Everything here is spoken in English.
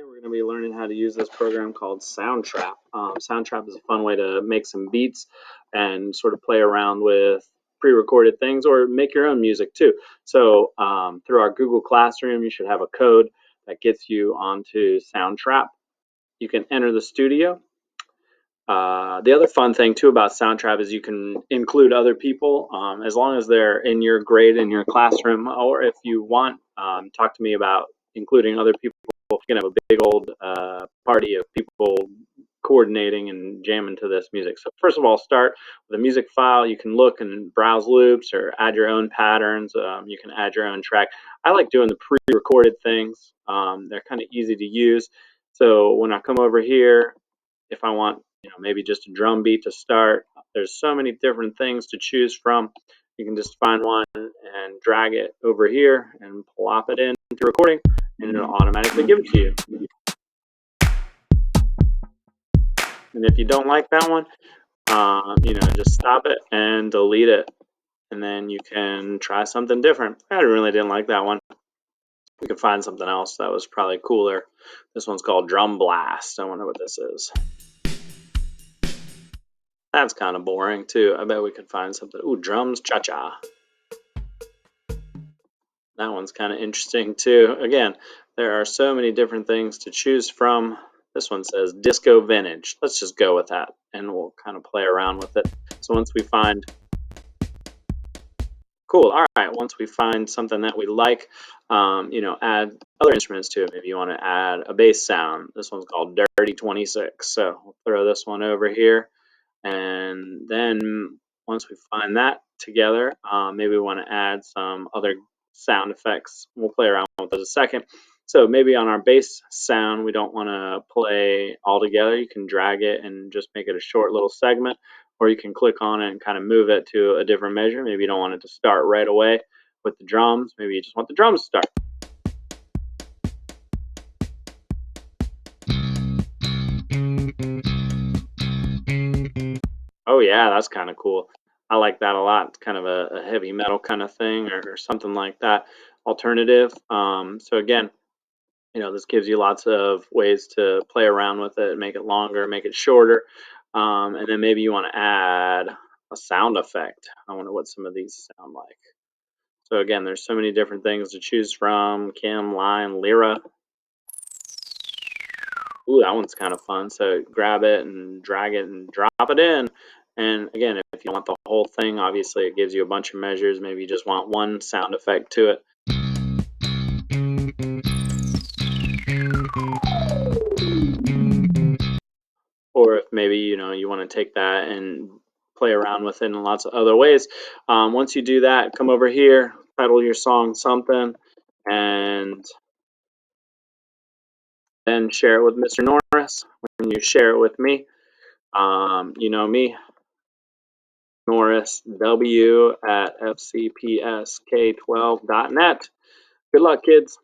We're going to be learning how to use this program called SoundTrap. SoundTrap is a fun way to make some beats and sort of play around with pre-recorded things or make your own music too. So through our Google Classroom, you should have a code that gets you onto SoundTrap. You can enter the studio. The other fun thing too about SoundTrap is you can include other people as long as they're in your grade in your classroom, or if you want, talk to me about including other people. You can have a big old party of people coordinating and jamming to this music. So first of all, start with a music file. You can look and browse loops or add your own patterns. You can add your own track. I like doing the pre-recorded things. They're kind of easy to use. So when I come over here, if I want, maybe just a drum beat to start, there's so many different things to choose from. You can just find one and drag it over here and plop it into recording, and it'll automatically give it to you. And if you don't like that one, just stop it and delete it, and then you can try something different. I really didn't like that one. We could find something else that was probably cooler. This one's called Drum Blast. I wonder what this is. That's kind of boring too. I bet we could find something. Ooh, Drums Cha-Cha. That one's kind of interesting too. Again, there are so many different things to choose from. This one says Disco Vintage. Let's just go with that, and we'll kind of play around with it. So once we find, cool. All right. Once we find something that we like, add other instruments to it. Maybe you want to add a bass sound. This one's called Dirty 26. So we'll throw this one over here, and then once we find that together, maybe we want to add some other sound effects. We'll play around with those in a second. So maybe on our bass sound, we don't want to play all together. You can drag it and just make it a short little segment, or you can click on it and kind of move it to a different measure. Maybe you don't want it to start right away with the drums. Maybe you just want the drums to start. Oh yeah, that's kind of cool. I like that a lot. It's kind of a heavy metal kind of thing, or something like that, alternative. So again, this gives you lots of ways to play around with it, make it longer, make it shorter. And then maybe you want to add a sound effect. I wonder what some of these sound like. So again, there's so many different things to choose from. Kim, Line, Lyra. Ooh, that one's kind of fun. So grab it and drag it and drop it in. And again, if you want the whole thing, obviously it gives you a bunch of measures. Maybe you just want one sound effect to it. Or if maybe you want to take that and play around with it in lots of other ways. Once you do that, come over here, title your song something, and then share it with Mr. Norris. When you share it with me, you know me, Norris W at fcpsk12.net. Good luck, kids.